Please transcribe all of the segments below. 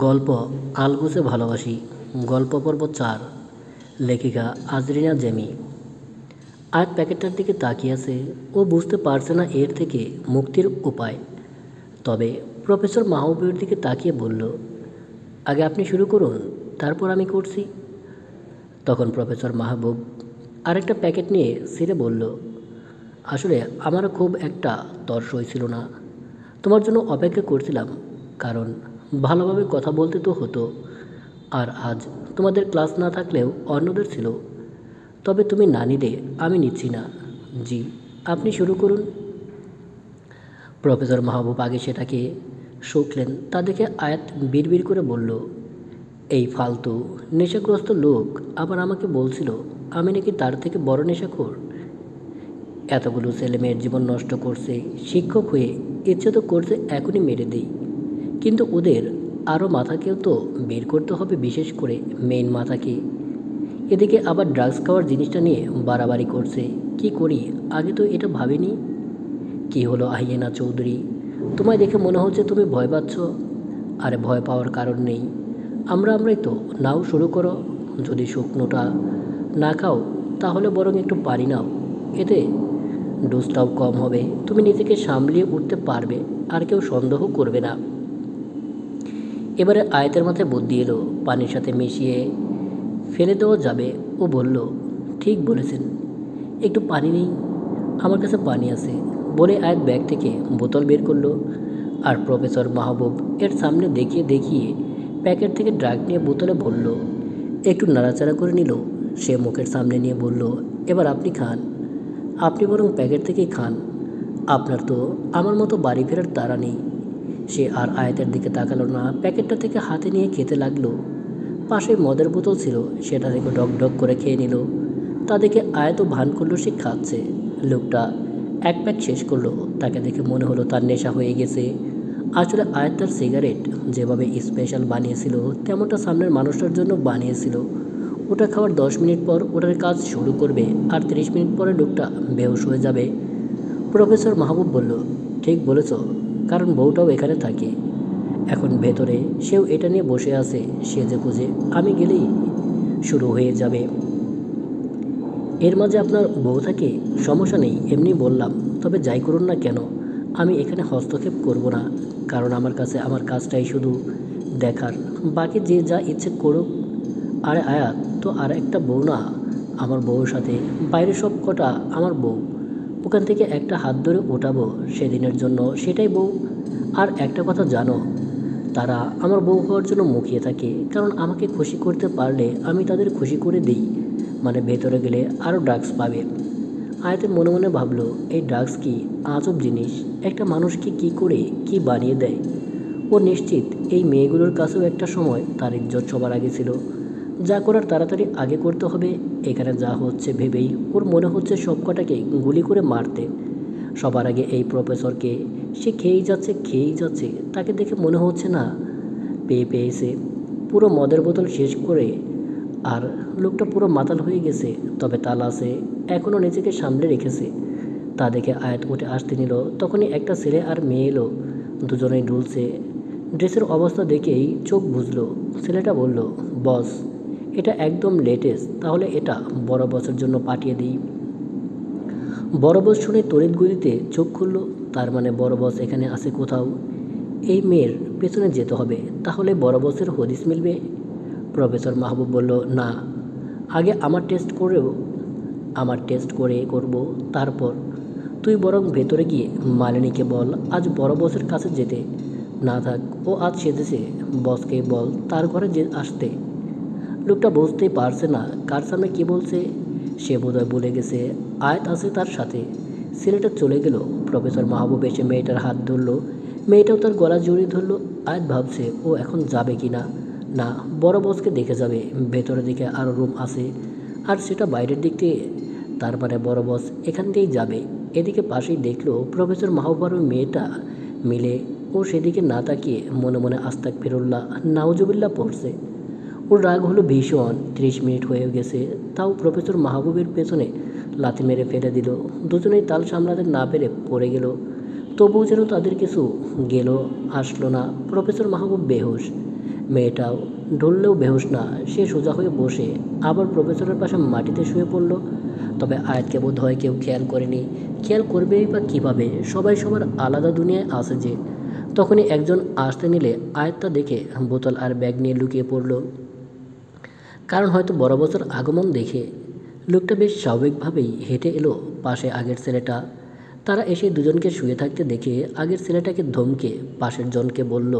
গল্প আলগোছে ভালোবাসি, গল্প পর্ব 4। লেখিকা আজরিনা জেমি। আজ প্যাকেটটার দিকে তাকিয়ে আছে। ও বুঝতে পারছে না এর থেকে মুক্তির উপায়। তবে প্রফেসর মাহবুবের দিকে তাকিয়ে বলল, আগে আপনি শুরু করুন, তারপর আমি করছি। তখন প্রফেসর মাহবুব আরেকটা প্যাকেট নিয়ে ছিঁড়ে বলল, আসলে আমারও খুব একটা তর্স হয়েছিল না। তোমার জন্য অপেক্ষা করছিলাম, কারণ ভালোভাবে কথা বলতে তো হতো। আর আজ তোমাদের ক্লাস না থাকলেও অন্যদের ছিল। তবে তুমি না নিলে আমি নিচ্ছি না। জি, আপনি শুরু করুন। প্রফেসর মাহবুব আগে সেটাকে শুকলেন, তা দেখে আয়াত বিড়বিড় করে বলল, এই ফালতু নেশাগ্রস্ত লোক আবার আমাকে বলছিল আমি নাকি তার থেকে বড় নেশাখোর। এতগুলো ছেলে মেয়ের জীবন নষ্ট করছে, শিক্ষক হয়ে ইচ্ছে তো করছে এখনই মেরে দেই। কিন্তু ওদের আরও মাথাকেও তো বের করতে হবে, বিশেষ করে মেইন মাথাকে। এদিকে আবার ড্রাগস খাওয়ার জিনিসটা নিয়ে বাড়াবাড়ি করছে। কি করি, আগে তো এটা ভাবিনি। কি হলো আহিয়েনা চৌধুরী, তোমায় দেখে মনে হচ্ছে তুমি ভয় পাচ্ছ। আরে ভয় পাওয়ার কারণ নেই, আমরাই তো। নাও শুরু করো। যদি শুকনোটা না খাও তাহলে বরং একটু পানি নাও, এতে ডোজটাও কম হবে। তুমি নিজেকে সামলিয়ে উঠতে পারবে, আর কেউ সন্দেহ করবে না। এবারে আয়াতের মাথায় বুদ্ধি এলো, পানির সাথে মিশিয়ে ফেলে দেওয়া যাবে। ও বলল, ঠিক বলেছেন, একটু পানি নেই। আমার কাছে পানি আছে, বলে আয়াত ব্যাগ থেকে বোতল বের করলো। আর প্রফেসর মাহবুব এর সামনে দেখিয়ে দেখিয়ে প্যাকেট থেকে ড্রাগ নিয়ে বোতলে ভরল। একটু নাড়াচাড়া করে নিল। সে মুখের সামনে নিয়ে বলল, এবার আপনি খান। আপনি বরং প্যাকেট থেকেই খান। আপনার তো আমার মতো বাড়ি ফেরার তাড়া নেই। সে আর আয়াতের দিকে তাকালো না, প্যাকেটটা থেকে হাতে নিয়ে খেতে লাগলো। পাশে মদের বোতল ছিল, সেটা থেকে ডক ডক করে খেয়ে নিল। তা দেখে আয়াতও ভান করলো সে খাচ্ছে। লোকটা এক প্যাক শেষ করলো। তাকে দেখে মনে হলো তার নেশা হয়ে গেছে। আসলে আয়াত তার সিগারেট যেভাবে স্পেশাল বানিয়েছিল তেমনটা সামনের মানুষটার জন্য বানিয়েছিল। ওটা খাওয়ার 10 মিনিট পর ওটার কাজ শুরু করবে, আর 30 মিনিট পরে লোকটা বেহুশ হয়ে যাবে। প্রফেসর মাহবুব বলল, ঠিক বলেছ, কারণ বউটাও এখানে থাকে এখন ভেতরে। সেও এটা নিয়ে বসে আছে সেজে গুজে। আমি গেলেই শুরু হয়ে যাবে। এর মাঝে আপনার বউ থাকে, সমস্যা নেই, এমনি বললাম। তবে যাই করুন না কেন, আমি এখানে হস্তক্ষেপ করব না, কারণ আমার কাছে আমার কাজটাই শুধু দেখার। বাকি যে যা ইচ্ছে করুক। আরে আয়াত তো আর একটা বউ না, আমার বউর সাথে বাইরের সব কটা আমার বউ। ওখান থেকে একটা হাত ধরে ওঠাবো সেদিনের জন্য, সেটাই বউ। আর একটা কথা জানো, তারা আমার বউ হওয়ার জন্য মুখিয়ে থাকে, কারণ আমাকে খুশি করতে পারলে আমি তাদের খুশি করে দিই। মানে ভেতরে গেলে আরও ড্রাগস পাবে। আয়াতে মনে মনে ভাবলো, এই ড্রাগস কি আজব জিনিস, একটা মানুষকে কি করে কি বানিয়ে দেয়। ও নিশ্চিত এই মেয়েগুলোর কাছেও একটা সময় তার ইজ্জত সবার আগে ছিল। যা করার তাড়াতাড়ি আগে করতে হবে। এখানে যা হচ্ছে ভেবেই ওর মনে হচ্ছে সব কটাকে গুলি করে মারতে। সবার আগে এই প্রফেসরকে। সে খেয়েই যাচ্ছে। তাকে দেখে মনে হচ্ছে না পেয়েছে। পুরো মদের বোতল শেষ করে। আর লোকটা পুরো মাতাল হয়ে গেছে। তবে তালা সে এখনও নিজেকে সামলে রেখেছে। তা দেখে আয়াত উঠে আসতে নিল, তখনই একটা ছেলে আর মেয়ে এলো। দুজনেই ঢুলছে। ড্রেসের অবস্থা দেখেই চোখ বুঝলো। ছেলেটা বলল, বস, এটা একদম লেটেস্ট, তাহলে এটা বড় বসের জন্য পাঠিয়ে দিই। বড় বস শুনে তড়িৎ গতিতে চোখ খুলল। তার মানে বড় বস এখানে আছে কোথাও। এই মেয়ের পেছনে যেতে হবে, তাহলে বড় বসের হদিস মিলবে। প্রফেসর মাহবুব বলল, না, আগে আমার টেস্ট করে করব, তারপর। তুই বরং ভেতরে গিয়ে মালিনীকে বল আজ বড় বসের কাছে যেতে না থাক। ও আজ সেজেছে, বসকে বল তার ঘরে যে আসতে। লোকটা বুঝতেই পারছে না কার সামনে কী বলছে। সে বোধহয় ভুলে গেছে আয়াত আছে তার সাথে। ছেলেটা চলে গেল। প্রফেসর মাহবুব এসে মেয়েটার হাত ধরল। মেয়েটাও তার গলা জড়িয়ে ধরল। আয়াত ভাবছে ও এখন যাবে কি না। না, বড় বসকে দেখে যাবে। ভেতরের দিকে আরও রুম আছে, আর সেটা বাইরের দিক থেকে। তার মানে বড় বস এখান দিয়েই যাবে। এদিকে পাশেই দেখলো প্রফেসর মাহবুব আর ওই মেয়েটা মিলে। ও সেদিকে না তাকিয়ে মনে মনে আস্তাগফিরুল্লাহ নাউজুবিল্লাহ পড়ছে। ওর রাগ হলো ভীষণ। 30 মিনিট হয়ে গেছে, তাও প্রফেসর মাহবুবের পেছনে লাথি মেরে ফেলে দিল। দুজনেই তাল সামলাতে না পেরে পড়ে গেল। তবুও যেন তাদের কিছু গেল আসলো না। প্রফেসর মাহবুব বেহুশ, মেয়েটাও ঢললেও বেহুশ না। সে সোজা হয়ে বসে আবার প্রফেসরের পাশে মাটিতে শুয়ে পড়ল। তবে আয়াতকে বোধ হয় কেউ খেয়াল করেনি। খেয়াল করবেই বা কীভাবে, সবাই সবার আলাদা দুনিয়ায় আছে যে। তখনই একজন আসতে নিলে আয়াতটা দেখে বোতল আর ব্যাগ নিয়ে লুকিয়ে পড়ল। কারণ হয়তো বড় বছর আগমন দেখে লোকটা বেশ স্বাভাবিকভাবেই হেঁটে এলো পাশে আগের ছেলেটা। তারা এসে দুজনকে শুয়ে থাকতে দেখে আগের ছেলেটাকে ধমকে পাশের জনকে বলল,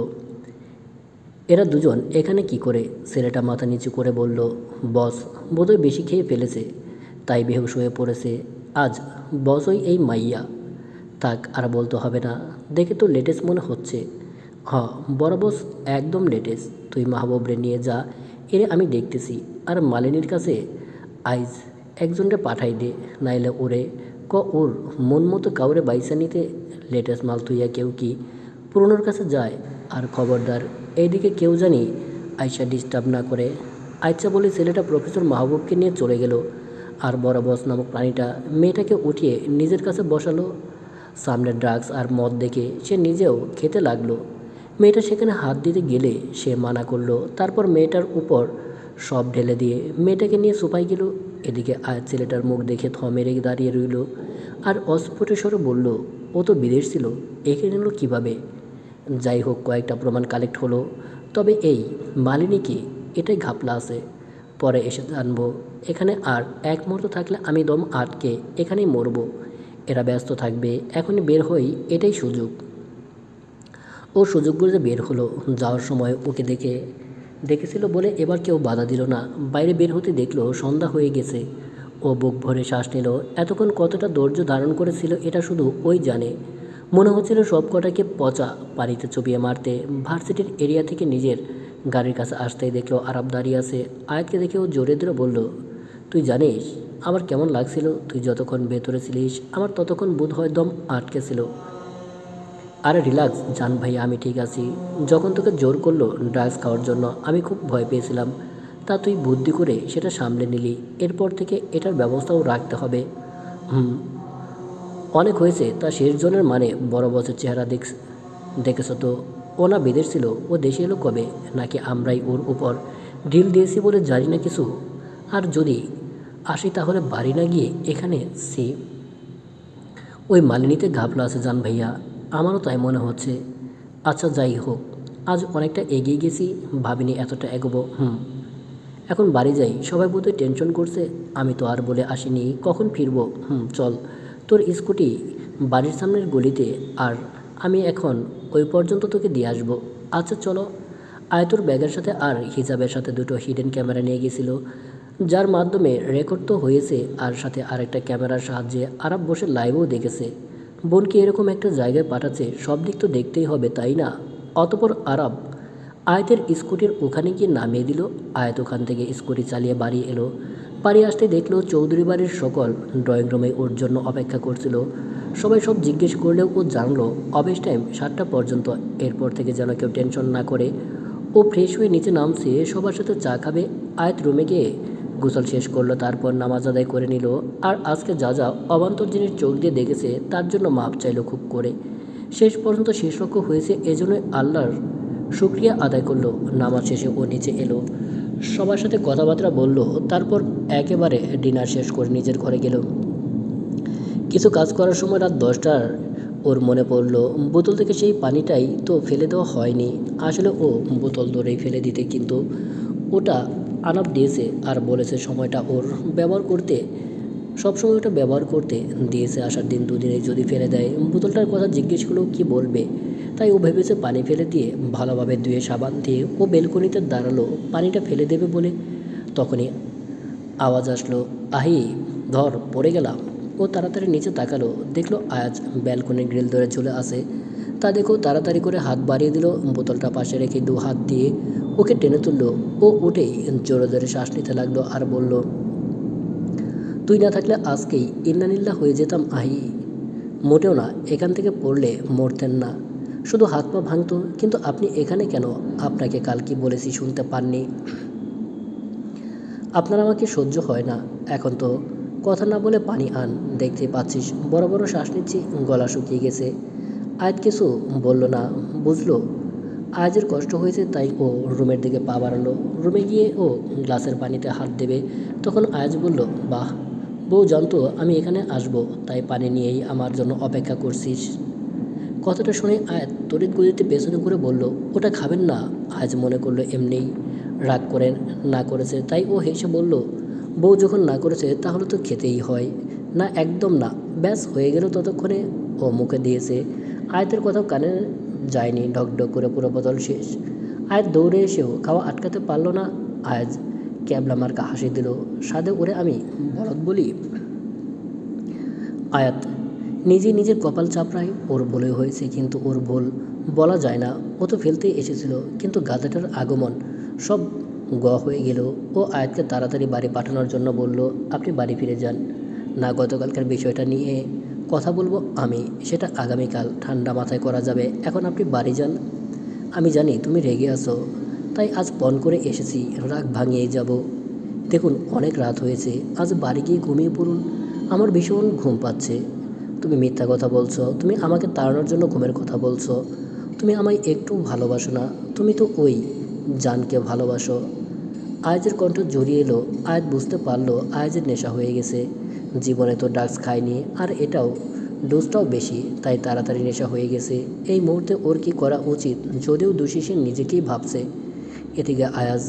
এরা দুজন এখানে কি করে? ছেলেটা মাথা নিচু করে বলল, বস বোধহয় বেশি খেয়ে ফেলেছে, তাই বেহুশ হয়ে পড়েছে। আজ বসই এই মাইয়া। থাক, আর বলতে হবে না, দেখে তো লেটেস্ট মনে হচ্ছে। হ, বড় বস একদম লেটেস্ট। তুই মাহবুবরে নিয়ে যা, এরে আমি দেখতেছি। আর মালিনীর কাছে আইজ একজনকে পাঠাই দে, নাইলে ওরে ওর মন মতো কাউরে বাইসা নিতে। লেটেস্ট মাল তুইয়া কেউ কি পুরনোর কাছে যায়? আর খবরদার এইদিকে কেউ জানি আয়সা ডিস্টার্ব না করে। আচ্ছা বলে ছেলেটা প্রফেসর মাহবুবকে নিয়ে চলে গেল। আর বড় বস নামক প্রাণীটা মেয়েটাকে উঠিয়ে নিজের কাছে বসালো। সামনে ড্রাগস আর মদ দেখে সে নিজেও খেতে লাগলো। মেয়েটা সেখানে হাত দিতে গেলে সে মানা করলো। তারপর মেয়েটার উপর সব ঢেলে দিয়ে মেয়েটাকে নিয়ে সোফায় গেল। এদিকে আয়াত ছেলেটার মুখ দেখে থ মেরে দাঁড়িয়ে রইল আর অস্ফুট স্বরে বলল, ও তো বিদেশ ছিল, এখানে এলো কীভাবে? যাই হোক, কয়েকটা প্রমাণ কালেক্ট হলো। তবে এই মালিনী কি, এটাই ঘাপলা আছে। পরে এসে জানবো। এখানে আর এক মুহূর্ত থাকলে আমি দম আটকে এখানেই মরবো। এরা ব্যস্ত থাকবে, এখনই বের হই, এটাই সুযোগ। ও সুযোগ বুঝে বের হলো। যাওয়ার সময় ওকে দেখেছিল বলে এবার কেউ বাধা দিল না। বাইরে বের হতে দেখলো সন্ধ্যা হয়ে গেছে। ও বুক ভরে শ্বাস নিল। এতক্ষণ কতটা ধৈর্য ধারণ করেছিল এটা শুধু ওই জানে। মনে হচ্ছিল সব কটাকে পচা পানিতে চুপিয়ে মারতে। ভার্সিটির এরিয়া থেকে নিজের গাড়ির কাছে আসতেই দেখলো আরাব দাঁড়িয়ে আছে। আয়াতকে দেখে ও জোরে ধরে বলল, তুই জানিস আমার কেমন লাগছিল? তুই যতক্ষণ ভেতরে ছিলিস আমার ততক্ষণ বোধ হয় দম আটকে ছিল। আরে রিল্যাক্স জান ভাইয়া, আমি ঠিক আছি। যখন তোকে জোর করলো ড্রাগস খাওয়ার জন্য আমি খুব ভয় পেয়েছিলাম। তা তুই বুদ্ধি করে সেটা সামলে নিলি। এরপর থেকে এটার ব্যবস্থাও রাখতে হবে। হুম, অনেক হয়েছে। তা শেষ জনের মানে বড় বছর চেহারা দেখেছ তো? ও না বিদেশ ছিল, ও দেশে এলো কবে? নাকি আমরাই ওর উপর ঢিল দিয়েছি বলে জানি না কিছু? আর যদি আসি তাহলে বাড়ি না গিয়ে এখানে সে ওই মালিনীতে ঘাপলা আছে জান ভাইয়া, আমারও তাই মনে হচ্ছে। আচ্ছা যাই হোক, আজ অনেকটা এগিয়ে গেছি, ভাবিনি এতটা এগোবো। এখন বাড়ি যাই, সবাই বোধহয় টেনশন করছে। আমি তো আর বলে আসিনি কখন ফিরবো। চল, তোর স্কুটি বাড়ির সামনের গলিতে, আর আমি এখন ওই পর্যন্ত তোকে দিয়ে আসবো। আচ্ছা চলো। আয়তর ব্যাগের সাথে আর হিজাবের সাথে দুটো হিডেন ক্যামেরা নিয়ে গেছিলো, যার মাধ্যমে রেকর্ড তো হয়েছে, আর সাথে আরেকটা ক্যামেরার সাহায্যে আরাব বসে লাইভও দেখেছে। বোনকে এরকম একটা জায়গায় পাঠাচ্ছে, সব দিক তো দেখতেই হবে, তাই না? অতপর আরাব আয়াতের স্কুটির ওখানে গিয়ে নামিয়ে দিল। আয়াত ওখান থেকে স্কুটি চালিয়ে বাড়ি এলো। বাড়ি আসতে দেখলো চৌধুরী বাড়ির সকল ড্রয়িং রুমে ওর জন্য অপেক্ষা করছিল। সবাই সব জিজ্ঞেস করলেও ও জানলো অফিস টাইম 7টা পর্যন্ত। এরপর থেকে যেন কেউ টেনশন না করে ও ফ্রেশ হয়ে নিচে নামছে সবার সাথে চা খাবে। আয়াত রুমে গিয়ে গোসল শেষ করলো, তারপর নামাজ আদায় করে নিল। আর আজকে যা যা অবান্তর জিনিস চোখ দিয়ে দেখেছে তার জন্য মাপ চাইলো খুব করে। শেষ পর্যন্ত শেষ লক্ষ্য হয়েছে, এজন্যই আল্লাহর শুক্রিয়া আদায় করলো। নামাজ শেষে ও নিচে এলো, সবার সাথে কথাবার্তা বলল, তারপর একেবারে ডিনার শেষ করে নিজের ঘরে গেল। কিছু কাজ করার সময় রাত 10টার ওর মনে পড়ল বোতল থেকে সেই পানিটাই তো ফেলে দেওয়া হয়নি। আসলে ও বোতল ধরেই ফেলে দিতে, কিন্তু ওটা আনাপ দিয়েছে আর বলেছে সময়টা ওর ব্যবহার করতে, সবসময় ওটা ব্যবহার করতে দিয়েছে। আসার দিন দুদিনে যদি ফেলে দেয়, বোতলটার কথা জিজ্ঞেস করলেও কী বলবে? তাই ও ভেবেছে পানি ফেলে দিয়ে ভালোভাবে ধুয়ে সাবান দিয়ে ও বেলকনিতে দাঁড়ালো পানিটা ফেলে দেবে বলে। তখনই আওয়াজ আসলো, আহি ধর, পড়ে গেলাম। ও তাড়াতাড়ি নিচে তাকালো, দেখলো আয়াজ ব্যালকনির গ্রিল ধরে চলে আসে। তা দেখো তাড়াতাড়ি করে হাত বাড়িয়ে দিল, বোতলটা পাশে রেখে 2 হাত দিয়ে ওকে টেনে তুললো। ও উঠেই জোরে জোরে শ্বাস নিতে লাগলো আর বলল, তুই না থাকলে আজকেই ইন্নানিল্লাহ হয়ে যেতাম আহি। মোটেও না, এখান থেকে পড়লে মরতেন না, শুধু হাত পা ভাঙতো। কিন্তু আপনি এখানে কেন? আপনাকে কাল কি বলেছি শুনতে পাননি? আপনার আমাকে সহ্য হয় না। এখন তো কথা না বলে পানি আন, দেখতেই পাচ্ছিস বড় বড় শ্বাস নিচ্ছি, গলা শুকিয়ে গেছে। আয়াত কিছু বলল না, বুঝলো আয়াজের কষ্ট হয়েছে, তাই ও রুমের দিকে পা বাড়ালো। রুমে গিয়ে ও গ্লাসের পানিতে হাত দেবে, তখন আয়াজ বলল, বাহ, বউ জানতো আমি এখানে আসবো, তাই পানি নিয়েই আমার জন্য অপেক্ষা করছিস। কথাটা শুনে আয়াত তড়িৎ গতিতে পেছনে করে বলল, ওটা খাবেন না। আয়াজ মনে করলো এমনিই রাগ করে না করেছে, তাই ও হেসে বলল, বউ যখন না করেছে তাহলে তো খেতেই হয়। না, একদম না। ব্যাস হয়ে গেল। ততক্ষণে ও মুখে দিয়েছে। আয়াতের কথাও কানে যায়নি। ঢকঢক করে পুরো বোতল শেষ। আয়াত দৌড়ে এসেও খাওয়া আটকাতে পারল না। আয়াজ ক্যাবলা মার্কা হাসি দিল। সাদে ওরে আমি বলদ বলি? আয়াত নিজে নিজের কপাল চাপড়ায়। ওর ভুলে হয়েছে, কিন্তু ওর ভুল বলা যায় না। ও তো ফেলতেই এসেছিল, কিন্তু গাধাটার আগমন সব হয়ে গেল। ও আয়াতকে তাড়াতাড়ি বাড়ি পাঠানোর জন্য বলল, আপনি বাড়ি ফিরে যান। না, গতকালকার বিষয়টা নিয়ে কথা বলবো আমি, সেটা আগামীকাল ঠান্ডা মাথায় করা যাবে। এখন আপনি বাড়ি যান। আমি জানি তুমি রেগে আছো, তাই আজ পণ করে এসেছি, রাগ ভাঙিয়েই যাব। দেখুন, অনেক রাত হয়েছে, আজ বাড়ি গিয়ে ঘুমিয়ে পড়ুন। আমার ভীষণ ঘুম পাচ্ছে। তুমি মিথ্যা কথা বলছো। তুমি আমাকে তাড়ানোর জন্য ঘুমের কথা বলছো। তুমি আমায় একটু ভালোবাসো না। তুমি তো ওই জানকে ভালোবাসো। আয়াজের কণ্ঠ জড়িয়ে এলো। আয়াজ বুঝতে পারলো আয়াজের নেশা হয়ে গেছে। জীবনে তো ড্রাগস খায়নি, আর এটাও ডোজটাও বেশি, তাই তাড়াতাড়ি নেশা হয়ে গেছে। এই মুহূর্তে ওর কি করা উচিত? যদিও দোষী সে নিজেকেই ভাবছে। এদিকে আয়াজ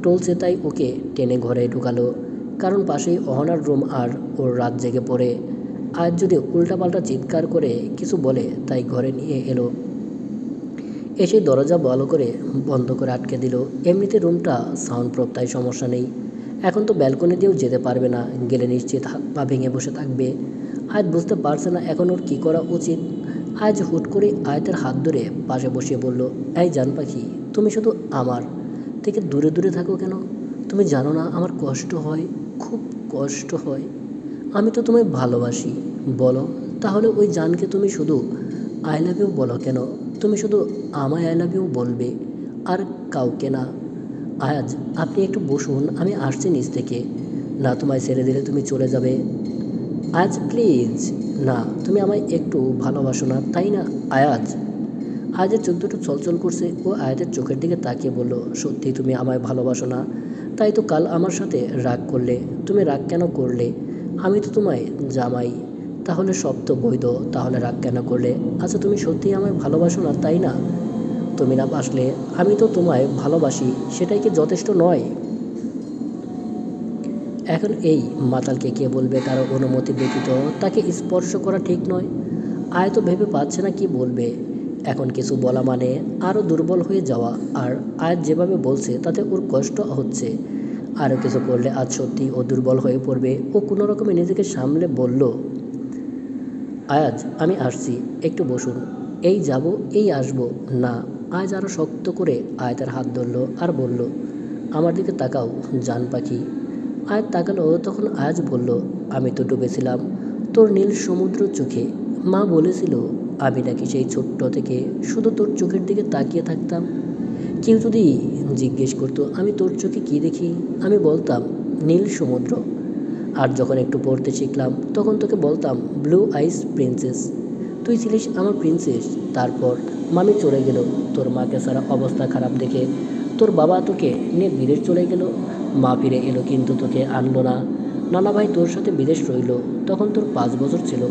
টলছে, তাই ওকে টেনে ঘরে ঢুকালো, কারণ পাশেই অহনার রুম আর ওর রাত জেগে পড়ে। আয়াজ যদি উল্টাপাল্টা চিৎকার করে কিছু বলে, তাই ঘরে নিয়ে এলো। এসে দরজা ভালো করে বন্ধ করে আটকে দিল। এমনিতে রুমটা সাউন্ড প্রুফ, তাই সমস্যা নেই। এখন তো ব্যালকনি দিয়েও যেতে পারবে না, গেলে নিশ্চিত হাত পা ভেঙে বসে থাকবে। আয়াত বুঝতে পারছে না এখন ওর কী করা উচিত। আয়াজ হুট করে আয়াতের হাত ধরে পাশে বসিয়ে বলল, এই জান পাখি, তুমি শুধু আমার থেকে দূরে দূরে থাকো কেন? তুমি জানো না আমার কষ্ট হয়, খুব কষ্ট হয়। আমি তো তোমায় ভালোবাসি। বলো, তাহলে ওই জানকে তুমি শুধু আই লাভ ইউ বলো কেন? তুমি শুধু আমায় আই লাভ ইউ বলবে, আর কাউকে না। আয়াজ, আপনি একটু বসুন, আমি আসছি নিচ থেকে। না, তোমায় ছেড়ে দিলে তুমি চলে যাবে। আয়াজ প্লিজ। না, তুমি আমায় একটু ভালোবাসো না, তাই না আয়াজ? আয়াজের চোখ দুটো চলচল করছে। ও আয়াতের চোখের দিকে তাকিয়ে বলল, সত্যি তুমি আমায় ভালোবাসো না? তাই তো কাল আমার সাথে রাগ করলে। তুমি রাগ কেন করলে? আমি তো তোমায় জামাই, তাহলে সব তো বৈধ। তাহলে রাগ কেন করলে? আচ্ছা, তুমি সত্যিই আমায় ভালোবাসো না, তাই না? তুমি না বাসলে আমি তো তোমায় ভালোবাসি, সেটাই কি যথেষ্ট নয়? এখন এই মাতালকে কে বলবে কারো অনুমতি ব্যতীত তাকে স্পর্শ করা ঠিক নয়? আয় তো ভেবে পাচ্ছে না কি বলবে। এখন কিছু বলা মানে আরও দুর্বল হয়ে যাওয়া। আর আজ যেভাবে বলছে তাতে ওর কষ্ট হচ্ছে। আরও কিছু করলে আজ সত্যি ও দুর্বল হয়ে পড়বে। ও কোনো রকমে নিজেকে সামলে বলল, আয়াজ, আমি আসছি, একটু বসুন। এই যাব, এই আসবো না। আজ আরও শক্ত করে আয়াতের হাত ধরল আর বলল, আমার দিকে তাকাও জান পাখি। আয়াত তাকালো। তখন আয়াজ বলল, আমি তো ডুবেছিলাম তোর নীল সমুদ্র চোখে। মা বলেছিল আমি নাকি সেই ছোট্ট থেকে শুধু তোর চোখের দিকে তাকিয়ে থাকতাম। কেউ যদি জিজ্ঞেস করতো আমি তোর চোখে কী দেখি, আমি বলতাম নীল সমুদ্র। আর যখন একটু পড়তে শিখলাম তখন তোকে বলতাম ব্লু আইস প্রিন্সেস। তুই ছিলিস আমার প্রিন্সেস। তারপর মামি চলে গেল তোর মাকে সারা অবস্থা খারাপ দেখে। তোর বাবা তোকে নিয়ে বিদেশ চলে গেল। মা ফিরে এলো কিন্তু তোকে আনলো না। নানা ভাই তোর সাথে বিদেশ রইল। তখন তোর 5 বছর ছিল।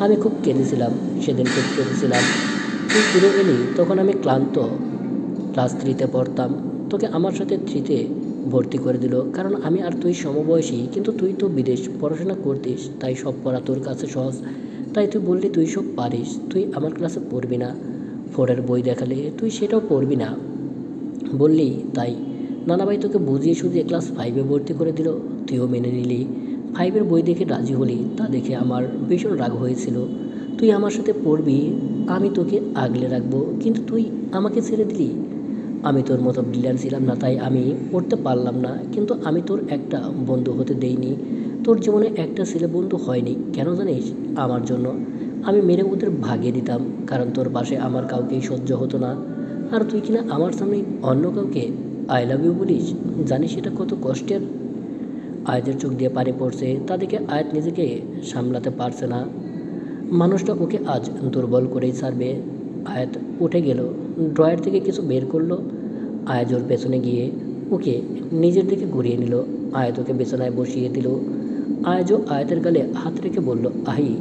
আমি খুব কেঁদেছিলাম, সেদিন খুব কেঁদেছিলাম। তুই ফিরে এলি, তখন আমি ক্লান্ত। ক্লাস 3-তে পড়তাম। তোকে আমার সাথে 3-তে ভর্তি করে দিল, কারণ আমি আর তুই সমবয়সী। কিন্তু তুই তো বিদেশ পড়াশোনা করতিস, তাই সব পড়া তোর কাছে সহজ। তাই তুই বললি তুই সব পারিস, তুই আমার ক্লাসে পড়বি না। 4-এর বই দেখালে তুই সেটাও পড়বি না বললি, তাই নানাভাই তোকে বুঝিয়ে শুধিয়ে ক্লাস 5-এ ভর্তি করে দিল। তুইও মেনে নিলি। 5-এর বই দেখে রাজি হলি, তা দেখে আমার ভীষণ রাগ হয়েছিল। তুই আমার সাথে পড়বি, আমি তোকে আগলে রাখবো, কিন্তু তুই আমাকে ছেড়ে দিলি। আমি তোর মতো ব্রিলিয়ান্ট ছিলাম না, তাই আমি পড়তে পারলাম না। কিন্তু আমি তোর একটা বন্ধু হতে দেইনি। তোর জীবনে একটা ছেলে বন্ধু হয়নি, কেন জানিস? আমার জন্য। আমি মেরে ওদের ভাগিয়ে দিতাম, কারণ তোর পাশে আমার কাউকেই সহ্য হতো না। আর তুই কিনা আমার সামনে অন্য কাউকে আই লাভ ইউ বলিস। জানিস এটা কত কষ্টের? আয়াতের চোখ দিয়ে পানি পড়ছে। তা দেখে আয়াত নিজেকে সামলাতে পারছে না। মানুষটা ওকে আজ দুর্বল করেই ছাড়বে। আয়াত উঠে গেল, ড্রয়ার থেকে কিছু বের করলো। আয়াজ ওর পেছনে গিয়ে ওকে নিজের দিকে ঘুরিয়ে নিল। আয়াত ওকে বিছানায় বসিয়ে দিল। আয়াজও আয়াতের গালে হাত রেখে বলল, আহি,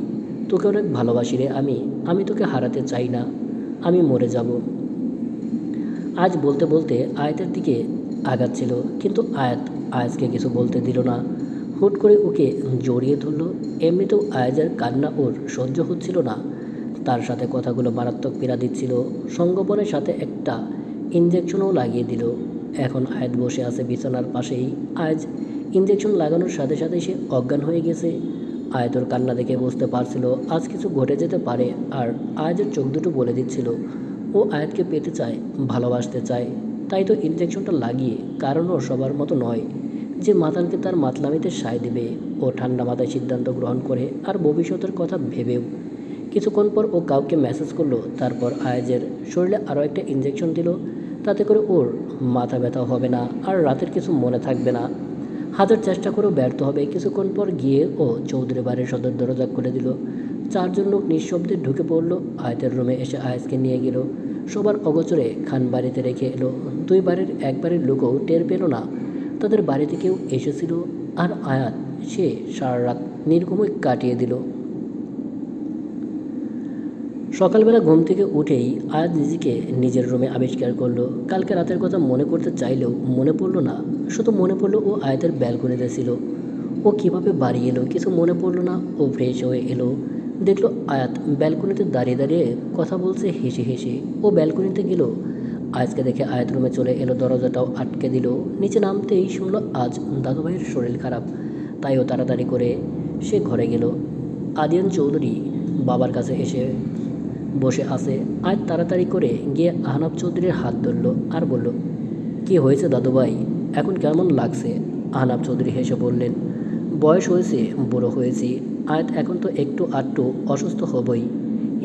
তোকে অনেক ভালোবাসি রে আমি। আমি তোকে হারাতে চাই না। আমি মরে যাব। আজ বলতে বলতে আয়াতের দিকে আগাচ্ছিল, কিন্তু আয়াত আয়াজকে কিছু বলতে দিল না। হুট করে ওকে জড়িয়ে ধরল। এমনিতেও আয়াজের কান্না ওর সহ্য হচ্ছিল না, তার সাথে কথাগুলো মারাত্মক পীড়া দিচ্ছিল। সঙ্গোপনের সাথে একটা ইঞ্জেকশনও লাগিয়ে দিল। এখন আয়াত বসে আছে বিছানার পাশেই। আয়াজ ইঞ্জেকশন লাগানোর সাথে সাথে সে অজ্ঞান হয়ে গেছে। আয়াত ওর কান্না দেখে বুঝতে পারছিল আজ কিছু ঘটে যেতে পারে। আর আয়াজের চোখ দুটো বলে দিচ্ছিল ও আয়াতকে পেতে চায়, ভালোবাসতে চায়। তাই তো ইঞ্জেকশনটা লাগিয়ে, কারণ ও সবার মতো নয় যে মাতালকে তার মাতলামিতে সায় দেবে। ও ঠান্ডা মাথায় সিদ্ধান্ত গ্রহণ করে, আর ভবিষ্যতের কথা ভেবেও। কিছুক্ষণ পর ও কাউকে মেসেজ করলো, তারপর আয়াজের শরীরে আরও একটা ইঞ্জেকশন দিল। তাতে করে ওর মাথা ব্যথা হবে না, আর রাতের কিছু মনে থাকবে না। হাজার চেষ্টা করেও ব্যর্থ হবে। কিছুক্ষণ পর গিয়ে ও চৌধুরী বাড়ির সদর দরজা খুলে দিল। চারজন লোক নিঃশব্দে ঢুকে পড়ল। আয়াতের রুমে এসে আয়াজকে নিয়ে গেল। সবার অগোচরে খান বাড়িতে রেখে এলো। দুই বাড়ির এক বাড়ির লোকও টের পেল না তাদের বাড়িতে কেউ এসেছিল। আর আয়াত, সে সারা রাত নির্ঘুমে কাটিয়ে দিল। সকালবেলা ঘুম থেকে উঠেই আয়াত নিজেকে নিজের রুমে আবিষ্কার করলো। কালকে রাতের কথা মনে করতে চাইলেও মনে পড়লো না। শুধু মনে পড়লো ও আয়াতের ব্যালকনিতে ছিল। ও কীভাবে বাড়ি এলো কিছু মনে পড়লো না। ও ফ্রেশ হয়ে এলো, দেখলো আয়াত ব্যালকনিতে দাঁড়িয়ে দাঁড়িয়ে কথা বলছে হেসে হেসে। ও ব্যালকনিতে গেল। আয়াতকে দেখে আয়াত রুমে চলে এলো, দরজাটাও আটকে দিল। নিচে নামতেই শুনলো আজ দাদুভাইয়ের শরীর খারাপ। তাই ও তাড়াতাড়ি করে সে ঘরে গেল। আদিয়ান চৌধুরী বাবার কাছে এসে বসে আছে। আয়াত তাড়াতাড়ি করে গিয়ে আহনাব চৌধুরীর হাত ধরল আর বলল, কি হয়েছে দাদুভাই, এখন কেমন লাগছে? আহনাব চৌধুরী হেসে বললেন, বয়স হয়েছে, বুড়ো হয়েছি। আয়াত এখন তো একটু আধটু অসুস্থ হবই।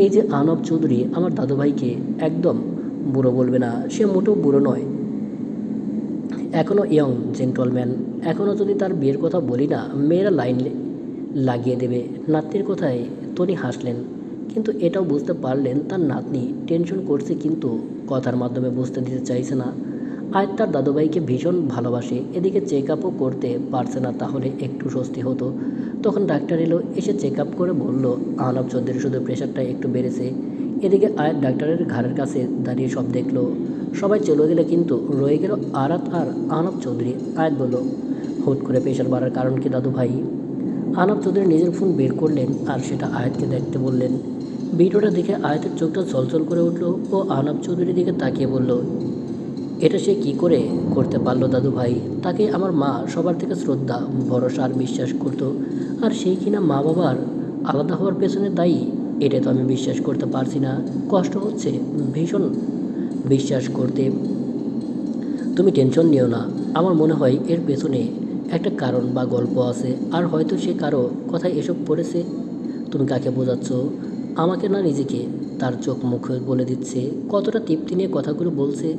এই যে আহনাব চৌধুরী আমার দাদুভাইকে একদম বুড়ো বলবে না, সে মোটেও বুড়ো নয়, এখনও ইয়ং জেন্টলম্যান। এখনও যদি তার বিয়ের কথা বলি না, মেয়েরা লাইন লাগিয়ে দেবে। নাতনির কথায় তনি হাসলেন, কিন্তু এটাও বুঝতে পারলেন তার নাতনি টেনশন করছে, কিন্তু কথার মাধ্যমে বুঝতে দিতে চাইছে না। আয়াত তার দাদুভাইকে ভীষণ ভালোবাসে। এদিকে চেক আপও করতে পারছে না, তাহলে একটু স্বস্তি হতো। তখন ডাক্তার এলো, এসে চেক আপ করে বলল আহনাব চৌধুরীর শুধু প্রেশারটা একটু বেড়েছে। এদিকে আয়াত ডাক্তারের ঘাড়ের কাছে দাঁড়িয়ে সব দেখলো। সবাই চলে গেলে, কিন্তু রয়ে গেল আরাত আর আহনাব চৌধুরী। আয়াত বলল, হুট করে প্রেশার বাড়ার কারণ কি দাদু ভাই? আহনাব চৌধুরী নিজের ফোন বের করলেন আর সেটা আয়াতকে দেখতে বললেন। ভিডিওটা দেখে আয়াতের চোখটা চলচল করে উঠল। ও আহনাব চৌধুরীর দিকে তাকিয়ে বলল, এটা সে কি করে করতে পারলো দাদু ভাই? তাকে আমার মা সবার থেকে শ্রদ্ধা, ভরসা আর বিশ্বাস করতো, আর সেই কিনা মা বাবার আলাদা হওয়ার পেছনে দায়ী? এটা তো আমি বিশ্বাস করতে পারছি না। কষ্ট হচ্ছে ভীষণ বিশ্বাস করতে। তুমি টেনশন নিও না, আমার মনে হয় এর পেছনে একটা কারণ বা গল্প আছে, আর হয়তো সে কারো কথায় এসব পড়েছে। তুমি কাকে বোঝাচ্ছ? আমাকে না নিজেকে? তার চোখ মুখে বলে দিচ্ছে কতটা তৃপ্তি নিয়ে কথাগুলো বলছে।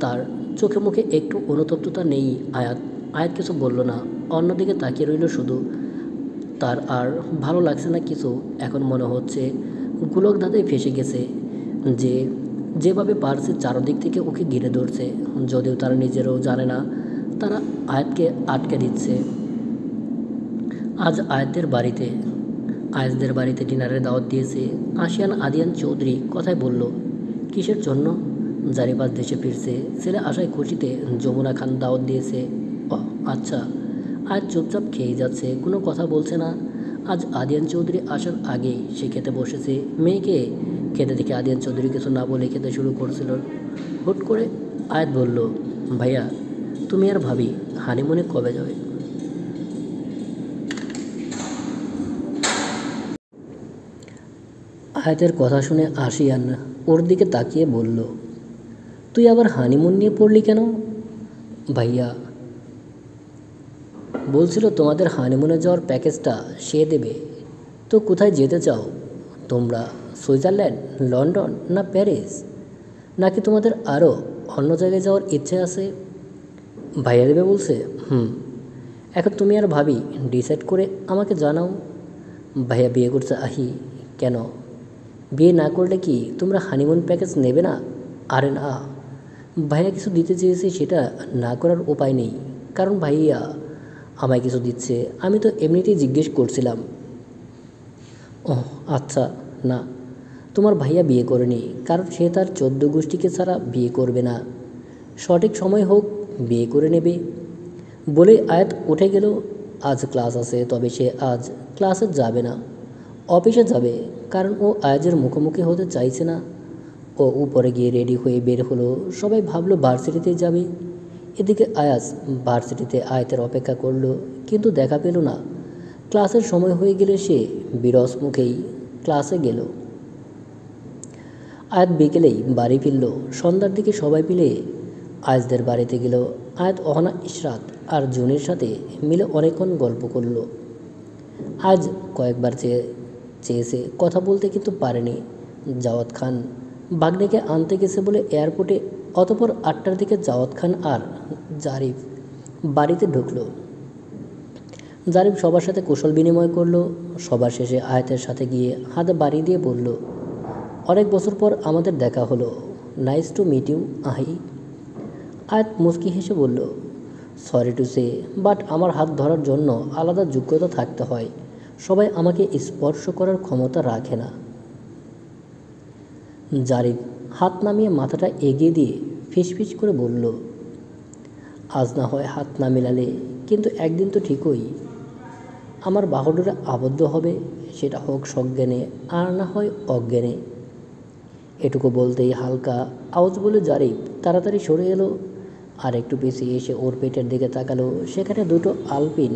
তার চোখে মুখে একটু অনুতপ্ততা নেই। আয়াত কিছু বলল না, অন্যদিকে তাকিয়ে রইল শুধু। তার আর ভালো লাগছে না কিছু। এখন মনে হচ্ছে গোলক ধাঁধায় ফেসে গেছে, যে যেভাবে পারছে চারদিক থেকে ওকে ঘিরে ধরছে, যদিও তারা নিজেরাও জানে না তারা আয়াতকে আটকে দিচ্ছে। আজ আয়াতদের বাড়িতে ডিনারের দাওয়াত দিয়েছে। আশিয়ান আদিয়ান চৌধুরী কথায় বলল, কিসের জন্য? জারিপাস দেশে ফিরছে, ছেলে আশায় খুশিতে যমুনা খান দাওয়াত দিয়েছে। ও আচ্ছা। আজ চুপচাপ খেয়ে যাচ্ছে, কোনো কথা বলছে না। আজ আদিয়ান চৌধুরী আসার আগেই সে খেতে বসেছে। মেয়েকে খেতে দেখে আদিয়ান চৌধুরী কিছু না বলে খেতে শুরু করছিল। হুট করে আয়াত বলল, ভাইয়া তুমি আর ভাবি হানিমুনে কবে যাবে? আয়াতের কথা শুনে আশিয়ান ওর দিকে তাকিয়ে বলল, তুই আবার হানিমুন নিয়ে পড়লি কেন? ভাইয়া বলছিল তোমাদের হানিমুনে যাওয়ার প্যাকেজটা সে দেবে। তো কোথায় যেতে চাও তোমরা? সুইজারল্যান্ড, লন্ডন না প্যারিস? নাকি তোমাদের আরও অন্য জায়গায় যাওয়ার ইচ্ছে আছে? ভাইয়া দেবে বলছে। এখন তুমি আর ভাবি ডিসাইড করে আমাকে জানাও। ভাইয়া বিয়ে করছে আহি? কেন? বিয়ে না করলে কি তোমরা হানিমুন প্যাকেজ নেবে না? আরে না, ভাইয়া কিছু দিতে চেয়েছে, সেটা না করার উপায় নেই। কারণ ভাইয়া আমায় কিছু দিচ্ছে, আমি তো এমনিতেই জিজ্ঞেস করছিলাম। ওহ আচ্ছা। না, তোমার ভাইয়া বিয়ে করেনি, কারণ সে তার 14 গোষ্ঠীকে ছাড়া বিয়ে করবে না। সঠিক সময় হোক বিয়ে করে নেবে। বলে আয়াত উঠে গেল। আজ ক্লাস আছে, তবে সে আজ ক্লাসে যাবে না, অফিসে যাবে। কারণ ও আয়াজের মুখোমুখি হতে চাইছে না। ও উপরে গিয়ে রেডি হয়ে বের হলো। সবাই ভাবলো ভার্সিটিতে যাবে। এদিকে আয়াজ ভার্সিটিতে আয়াতের অপেক্ষা করলো, কিন্তু দেখা পেল না। ক্লাসের সময় হয়ে গেলে সে বিরস মুখেই ক্লাসে গেল। আয়াত বিকেলেই বাড়ি ফিরল। সন্ধ্যার দিকে সবাই মিলে আয়াজদের বাড়িতে গেল। আয়াত, অহনা, ইশরাত আর জুনির সাথে মিলে অনেকক্ষণ গল্প করল। আজ কয়েকবার চেয়েছে কথা বলতে, কিন্তু পারেনি। জাওয়াত খান বাগনিকে আনতে গেছে বলে এয়ারপোর্টে। অতঃপর 8টার দিকে জাওয়াত খান আর জারিফ বাড়িতে ঢুকলো। জারিফ সবার সাথে কুশল বিনিময় করলো। সবার শেষে আয়াতের সাথে গিয়ে হাতে বাড়ি দিয়ে বলল, অনেক বছর পর আমাদের দেখা হলো। নাইস টু মিট ইউ আহি। আয়াত মুচকি হেসে বলল, সরি টু সে, বাট আমার হাত ধরার জন্য আলাদা যোগ্যতা থাকতে হয়। সবাই আমাকে স্পর্শ করার ক্ষমতা রাখে না। জারিফ হাত নামিয়ে মাথাটা এগিয়ে দিয়ে ফিসফিস করে বলল, আজ না হয় হাত না মেলালে, কিন্তু একদিন তো ঠিকই আমার বাহুডোরে আবদ্ধ হবে। সেটা হোক সজ্ঞানে, আর না হয় অজ্ঞানে। এটুকু বলতেই হালকা আওয়াজ বলে জারিফ তাড়াতাড়ি সরে এলো। আর একটু পিছিয়ে এসে ওর পেটের দিকে তাকালো। সেখানে দুটো আলপিন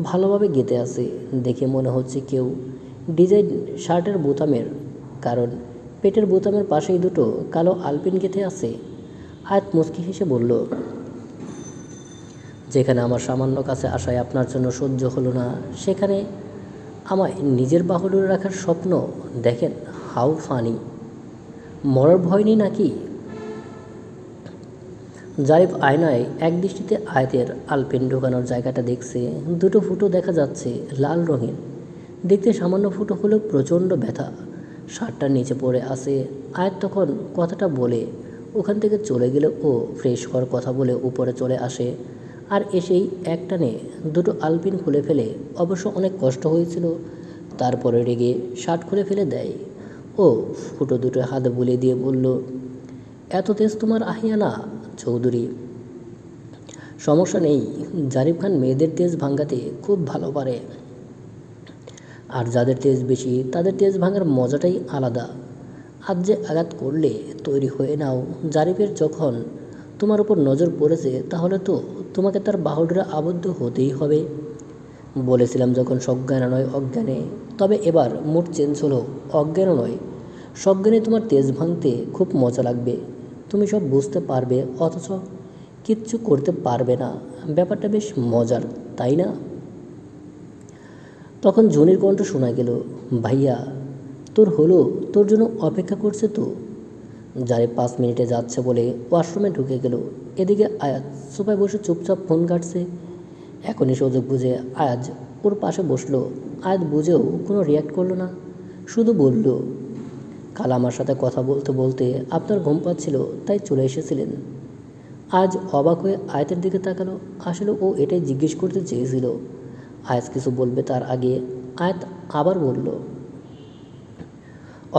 ভালোভাবে গেঁথে আছে। দেখে মনে হচ্ছে কেউ ডিজাইন শার্টের বোতামের, কারণ পেটের বোতামের পাশেই দুটো কালো আলপিন গেঁথে আছে। আয়াত মুচকি হেসে বলল, যেখানে আমার সামান্য কাছে আসায় আপনার জন্য সহ্য হলো না, সেখানে আমায় নিজের বাহুডোরে রাখার স্বপ্ন দেখেন। How funny! মরার ভয় নেই নাকি? জারিফ আয়নায় একদৃষ্টিতে আয়াতের আলপিন ঢোকানোর জায়গাটা দেখছে। দুটো ফুটো দেখা যাচ্ছে, লাল রঙের। দেখতে সামান্য ফুটো হলেও প্রচণ্ড ব্যথা। শার্টটার নিচে পড়ে আসে। আয়াত তখন কথাটা বলে ওখান থেকে চলে গেলে ও ফ্রেশ হওয়ার কথা বলে উপরে চলে আসে। আর এসেই একটানে দুটো আলপিন খুলে ফেলে। অবশ্য অনেক কষ্ট হয়েছিল। তারপরে রেগে শার্ট খুলে ফেলে দেয়। ও ফুটো দুটো হাতে বুলিয়ে দিয়ে বলল, এত তেজ তোমার আহিয়ানা চৌধুরী? সমস্যা নেই, জারিফ খান মেয়েদের তেজ ভাঙাতে খুব ভালো পারে। আর যাদের তেজ বেশি তাদের তেজ ভাঙার মজাটাই আলাদা। আজ যে আঘাত করলে, তৈরি হয়ে নাও। জারিফের যখন তোমার উপর নজর পড়েছে, তাহলে তো তোমাকে তার বাহুডোরে আবদ্ধ হতেই হবে। বলেছিলাম যখন সজ্ঞানে নয় অজ্ঞানে, তবে এবার মুড চেঞ্জ হলো। অজ্ঞানও নয়, সজ্ঞানে তোমার তেজ ভাঙতে খুব মজা লাগবে। তুমি সব বুঝতে পারবে, অথচ কিচ্ছু করতে পারবে না। ব্যাপারটা বেশ মজার, তাই না? তখন জুনির কণ্ঠ শোনা গেল, ভাইয়া তোর হলো, তোর জন্য অপেক্ষা করছে তো। জারিফ 5 মিনিটে যাচ্ছে বলে ওয়াশরুমে ঢুকে গেল। এদিকে আয়াত সোফায় বসে চুপচাপ ফোন কাটছে। এখনই সুযোগ বুঝে আয়াজ ওর পাশে বসলো। আয়াত বুঝেও কোনো রিয়াক্ট করলো না, শুধু বলল, কাল আমার সাথে কথা বলতে বলতে আপনার ঘুম পাচ্ছিল, তাই চলে এসেছিলেন। আজ অবাক হয়ে আয়াতের দিকে তাকালো। আসলে ও এটাই জিজ্ঞেস করতে চেয়েছিল। আয়াত কিছু বলবে তার আগে আয়াত আবার বলল,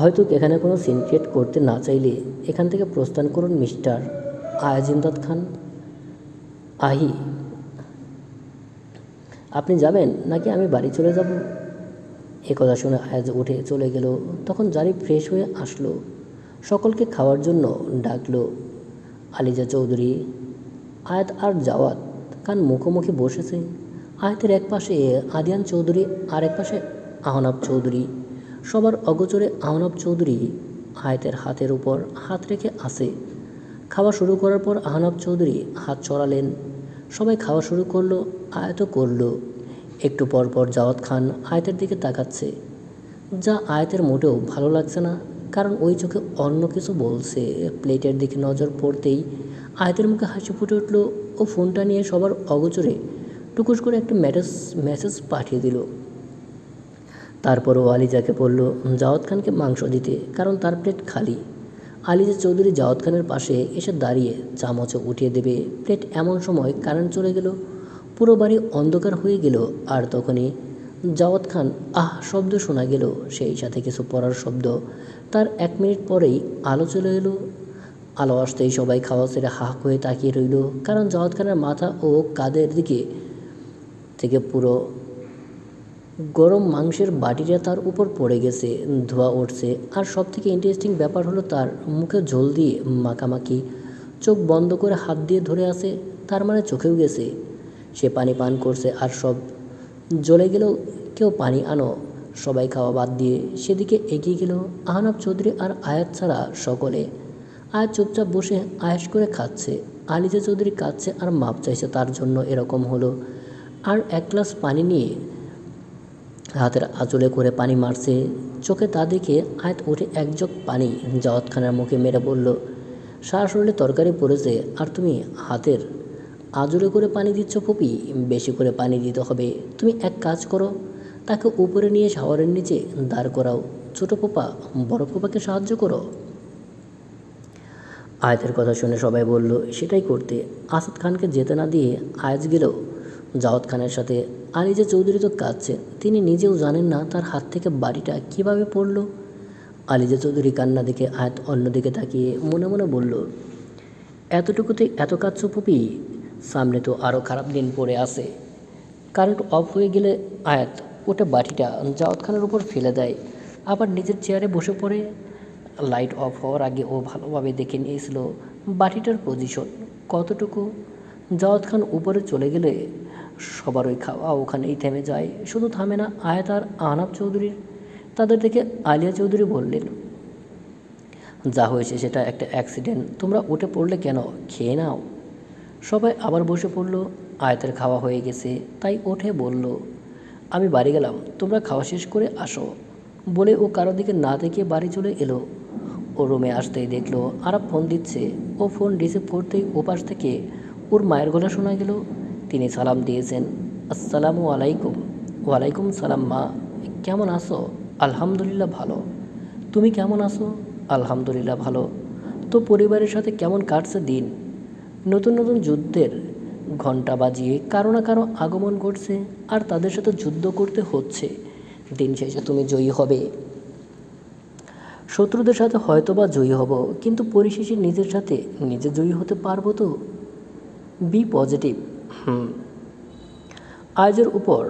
হয়তো এখানে কোনো সিন ক্রিয়েট করতে না চাইলে এখান থেকে প্রস্থান করুন মিস্টার আয়াজ ইমদাদ খান। আহি, আপনি যাবেন নাকি আমি বাড়ি চলে যাব? এ কথা শুনে আয়াজ উঠে চলে গেল। তখন জারিফ ফ্রেশ হয়ে আসলো, সকলকে খাওয়ার জন্য ডাকলো। আলিজা চৌধুরী, আয়াত আর জাওয়াত খান মুখোমুখি বসেছে। আয়াতের এক পাশে আদিয়ান চৌধুরী, আর এক পাশে আহনাব চৌধুরী। সবার অগোচরে আহনাব চৌধুরী আয়াতের হাতের উপর হাত রেখে আসে। খাওয়া শুরু করার পর আহনাব চৌধুরী হাত ছড়ালেন। সবাই খাওয়া শুরু করলো, আয়াতও করলো। একটু পর পর জাওয়াত খান আয়াতের দিকে তাকাচ্ছে, যা আয়াতের মোটেও ভালো লাগছে না, কারণ ওই চোখে অন্য কিছু বলছে। প্লেটের দিকে নজর পড়তেই আয়াতের মুখে হাসি ফুটে উঠল। ও ফোনটা নিয়ে সবার অগোচরে টুকুস করে একটা মেসেজ পাঠিয়ে দিল। তারপরও আলিজাকে বলল জাওয়াত খানকে মাংস দিতে, কারণ তার প্লেট খালি। আলিজা চৌধুরী জাওয়াত খানের পাশে এসে দাঁড়িয়ে চামচে উঠিয়ে দেবে প্লেট, এমন সময় কারেন্ট চলে গেল। পুরো বাড়ি অন্ধকার হয়ে গেল। আর তখনই জাওয়াত খান আহ শব্দ শোনা গেল, সেই সাথে কিছু পড়ার শব্দ। তার 1 মিনিট পরেই আলো চলে এলো। আলো আসতেই সবাই খাওয়া ছেড়ে হাঁ হয়ে তাকিয়ে রইল, কারণ জাওয়াত খানের মাথা ও কাঁধের দিকে থেকে পুরো গরম মাংসের বাটিটা তার উপর পড়ে গেছে, ধোঁয়া উঠছে। আর সবথেকে ইন্টারেস্টিং ব্যাপার হলো তার মুখে ঝোল দিয়ে মাখামাখি, চোখ বন্ধ করে হাত দিয়ে ধরে আছে, তার মানে চোখেও গেছে। সে পানি পান করছে আর সব জ্বলে গেল। কেউ পানি আনো। সবাই খাওয়া বাদ দিয়ে সেদিকে এগিয়ে গেল। আহনাব চৌধুরী আর আয়াত ছাড়া সকলে। আয়াত চুপচাপ বসে আয়েশ করে খাচ্ছে। আলিজা চৌধুরী কাঁদছে আর মাপ চাইছে তার জন্য এরকম হলো। আর 1 গ্লাস পানি নিয়ে হাতের আঁচলে করে পানি মারছে চোখে। তা দেখে আয়াত উঠে 1 জগ পানি জাওয়াত খানের মুখে মেরে বলল, সারা শরীরে তরকারি পড়েছে আর তুমি হাতের আঁচলে করে পানি দিচ্ছ ফুপি? বেশি করে পানি দিতে হবে। তুমি এক কাজ করো, তাকে উপরে নিয়ে শাওয়ারের নিচে দাঁড় করাও। ছোটো ফুপা বড় ফুপাকে সাহায্য করো। আয়াতের কথা শুনে সবাই বলল সেটাই করতে। আসাদ খানকে যেতে না দিয়ে আয়াজ গেল জাওয়াত খানের সাথে। আলিজা চৌধুরী তো কাঁদছে, তিনি নিজেও জানেন না তার হাত থেকে বাড়িটা কিভাবে পড়ল। আলিজা চৌধুরী কান্না দেখে আয়াত অন্যদিকে তাকিয়ে মনে মনে বলল, এতটুকুতে এত কাঁদছ পুপি? সামনে তো আরও খারাপ দিন পড়ে আছে। কারেন্ট অফ হয়ে গেলে আয়াত ওটা বাটিটা জাওয়াত খানের উপর ফেলে দেয়, আবার নিজের চেয়ারে বসে পড়ে। লাইট অফ হওয়ার আগে ও ভালোভাবে দেখে নিয়েছিল বাটিটার পজিশন কতটুকু। জাওয়াত খান উপরে চলে গেলে সবার ওই খাওয়া ওখানেই থেমে যায়। শুধু থামে না আয়াত আর আহনাব চৌধুরীর। তাদের দেখে আলিয়া চৌধুরী বললেন, যা হয়েছে সেটা একটা অ্যাক্সিডেন্ট, তোমরা উঠে পড়লে কেন? খেয়ে নাও। সবাই আবার বসে পড়ল। আয়াতের খাওয়া হয়ে গেছে তাই উঠে বলল, আমি বাড়ি গেলাম, তোমরা খাওয়া শেষ করে আসো। বলে ও কারো দিকে না দেখে বাড়ি চলে এলো। ও রুমে আসতেই দেখলো আরাব ফোন দিচ্ছে। ও ফোন রিসিভ করতেই ওপাশ থেকে ওর মায়ের গলা শোনা গেল। তিনি সালাম দিয়েছেন, আসসালামু আলাইকুম। ওয়ালাইকুম সালাম মা, কেমন আছো? আলহামদুলিল্লাহ ভালো। তুমি কেমন আছো? আলহামদুলিল্লাহ ভালো। তো পরিবারের সাথে কেমন কাটছে দিন? নতুন নতুন যুদ্ধের ঘণ্টা বাজিয়ে কারো না কারো আগমন ঘটছে আর তাদের সাথে যুদ্ধ করতে হচ্ছে। দিন শেষে তুমি জয়ী হবে। শত্রুদের সাথে হয়তোবা জয়ী হব, কিন্তু পরিশেষে নিজের সাথে নিজে জয়ী হতে পারবো তো। B positive. আয়েজের উপর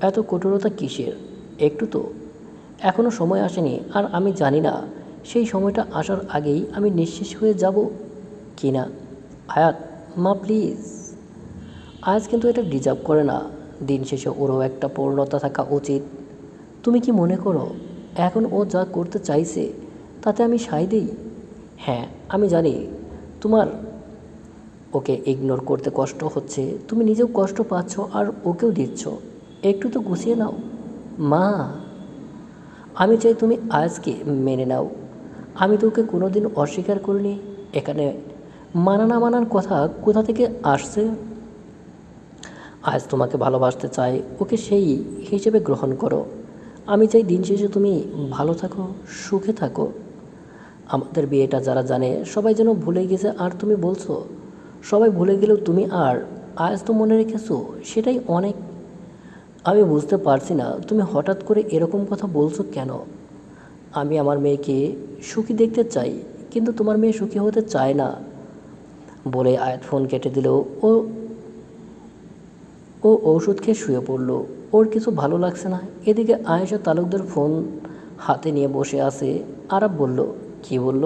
এত কঠোরতা কিসের? একটু তো এখনও সময় আসেনি। আর আমি জানি না সেই সময়টা আসার আগেই আমি নিঃশেষ হয়ে যাব কি না। আয়াত মা প্লিজ। আয়াজ কিন্তু এটা ডিজার্ভ করে না। দিন শেষে ওরও একটা পূর্ণতা থাকা উচিত। তুমি কি মনে করো এখন ও যা করতে চাইছে তাতে আমি সায় দিই? হ্যাঁ আমি জানি তোমার ওকে ইগনোর করতে কষ্ট হচ্ছে, তুমি নিজেও কষ্ট পাচ্ছ আর ওকেও দিচ্ছ। একটু তো গুছিয়ে নাও মা। আমি চাই তুমি আয়াজকে মেনে নাও। আমি তো ওকে কোনো দিন অস্বীকার করিনি। এখানে মানা না মানার কথা কোথা থেকে আসছে? আজ তোমাকে ভালোবাসতে চাই, ওকে সেই হিসেবে গ্রহণ করো। আমি চাই দিন শেষে তুমি ভালো থাকো, সুখে থাকো। আমাদের বিয়েটা যারা জানে সবাই যেন ভুলে গেছে, আর তুমি বলছো সবাই ভুলে গেলেও তুমি আর আজ তো মনে রেখেছো, সেটাই অনেক। আমি বুঝতে পারছি না তুমি হঠাৎ করে এরকম কথা বলছো কেন। আমি আমার মেয়েকে সুখী দেখতে চাই, কিন্তু তোমার মেয়ে সুখী হতে চায় না। বলে আয়াত ফোন কেটে দিল। ও ও ঔষধ খেয়ে শুয়ে পড়ল। ওর কিছু ভালো লাগছে না। এদিকে আয়েশা তালুকদার ফোন হাতে নিয়ে বসে আছে। আরাব বলল, কি বলল?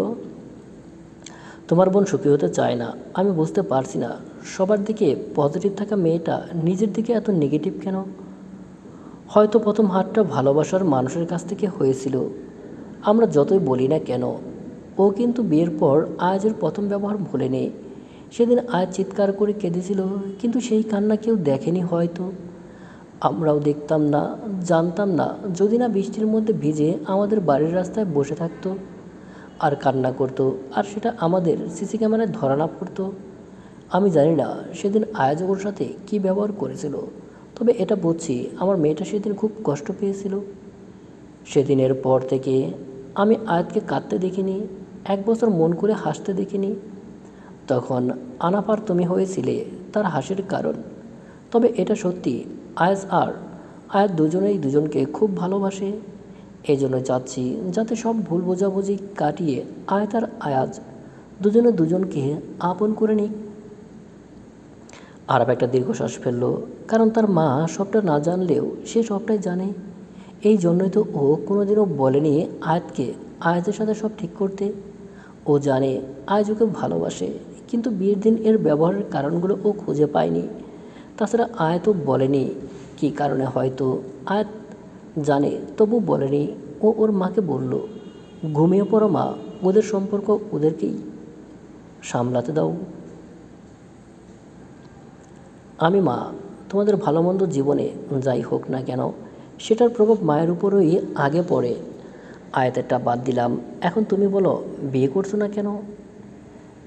তোমার বোন সুখী হতে চায় না। আমি বুঝতে পারছি না সবার দিকে পজিটিভ থাকা মেয়েটা নিজের দিকে এত নেগেটিভ কেন। হয়তো প্রথম হাতটা ভালোবাসার মানুষের কাছ থেকে হয়েছিল। আমরা যতই বলি না কেন, ও কিন্তু বিয়ের পর আয়াজের প্রথম ব্যবহার ভোলেনি। সেদিন আয়াজ চিৎকার করে কেঁদেছিল, কিন্তু সেই কান্না কেউ দেখেনি হয়তো। আমরাও দেখতাম না, জানতাম না, যদি না বৃষ্টির মধ্যে ভিজে আমাদের বাড়ির রাস্তায় বসে থাকতো আর কান্না করতো, আর সেটা আমাদের সিসি ক্যামেরায় ধরা না পড়তো। আমি জানি না সেদিন আয়াজ ওর সাথে কী ব্যবহার করেছিল, তবে এটা বুঝছি আমার মেয়েটা সেদিন খুব কষ্ট পেয়েছিল। সেদিনের পর থেকে আমি আয়াতকে কাঁদতে দেখিনি, 1 বছর মন করে হাসতে দেখিনি। তখন আনাফ আর তুমি হয়েছিলে তার হাসির কারণ। তবে এটা সত্যি, আয়াজ আর আয়াত দুজনেই দুজনকে খুব ভালোবাসে। এই জন্য চাচ্ছি যাতে সব ভুল বোঝাবুঝি কাটিয়ে আয়াত আর আয়াজ দুজনে দুজনকে আপন করে নিক। আরব একটা দীর্ঘশ্বাস ফেলল, কারণ তার মা সবটা না জানলেও সে সবটাই জানে। এই জন্যই তো ও কোনোদিনও বলেনি আয়াতকে আয়াতের সাথে সব ঠিক করতে। ও জানে আয়াজ ওকে ভালোবাসে, কিন্তু বিয়ের দিন এর ব্যবহারের কারণগুলো ও খুঁজে পায়নি। তাছাড়া আয়াতও বলেনি কী কারণে, হয়তো আয়াত জানে তবু বলেনি। ও ওর মাকে বলল, ঘুমিয়ে পড়ো মা, ওদের সম্পর্ক ওদেরকেই সামলাতে দাও। আমি মা, তোমাদের ভালো মন্দ জীবনে যাই হোক না কেন সেটার প্রভাব মায়ের উপরই আগে পড়ে। আয়াতেরটা বাদ দিলাম, এখন তুমি বলো বিয়ে করছো না কেন?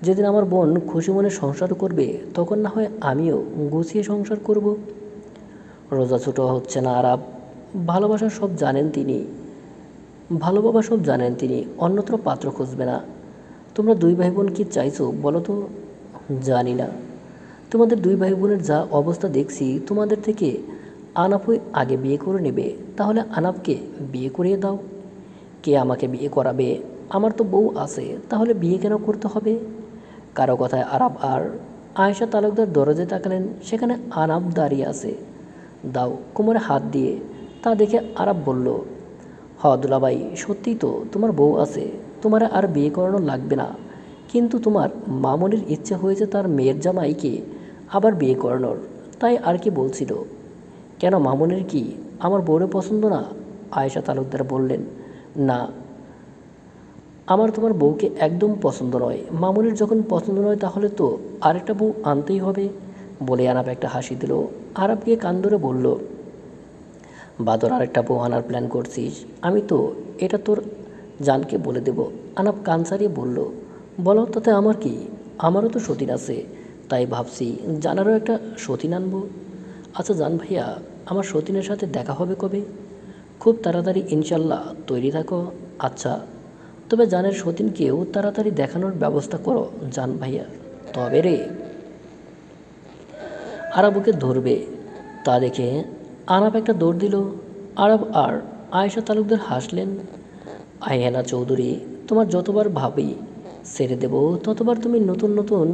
যেদিন আমার বোন খুশি মনে সংসার করবে তখন না হয় আমিও গুছিয়ে সংসার করব। রোজা ছোটো হচ্ছে না আরাব, ভালোবাসা সব জানেন তিনি, ভালো বাবা সব জানেন তিনি, অন্যত্র পাত্র খুঁজবে না। তোমরা দুই ভাই বোন কী চাইছো বলো তো? জানি না, তোমাদের দুই ভাই বোনের যা অবস্থা দেখছি, তোমাদের থেকে আনাফই আগে বিয়ে করে নেবে। তাহলে আনাফকে বিয়ে করিয়ে দাও। কে আমাকে বিয়ে করাবে? আমার তো বউ আছে, তাহলে বিয়ে কেন করতে হবে? কারো কথায় আরাব আর আয়েশা তালুকদার দরজায় তাকালেন, সেখানে আনাফ দাঁড়িয়ে আছে, দাও কোমরে হাত দিয়ে। তা দেখে আরাব বলল, হ দুলাভাই, সত্যিই তো তোমার বউ আছে, তোমার আর বিয়ে করানো লাগবে না। কিন্তু তোমার মামনির ইচ্ছে হয়েছে তার মেয়ের জামাইকে আবার বিয়ে করানোর, তাই আর কি বলছিল। কেন, মামনির কি আমার বউরে পছন্দ না? আয়েশা তালুকদার বললেন, না, আমার তোমার বউকে একদম পছন্দ নয়। মামনির যখন পছন্দ নয় তাহলে তো আরেকটা বউ আনতেই হবে। বলে আনাপ একটা হাসি দিল। আরাবকে কান ধরে বলল, বাদর আরেকটা বউ আনার প্ল্যান করছিস? আমি তো এটা তোর জানকে বলে দেব। আনাপ কান ছাড়িয়ে বলল, বলো তাতে আমার কি, আমারও তো সতীন আছে, তাই ভাবছি জানারও একটা সতীন আনবো। আচ্ছা জান ভাইয়া, আমার সতীনের সাথে দেখা হবে কবে? খুব তাড়াতাড়ি ইনশাল্লাহ, তৈরি থাকো। আচ্ছা, তবে জানের সতীনকেও তাড়াতাড়ি দেখানোর ব্যবস্থা করো জান ভাইয়া। তবে রে, আরাবকে ধরবে তা দেখে আরাব একটা দৌড় দিল। আরাব আর আয়েশা তালুকদার হাসলেন। আয়হানা চৌধুরী, তোমার যতবার ভাবি ছেড়ে দেব ততবার তুমি নতুন নতুন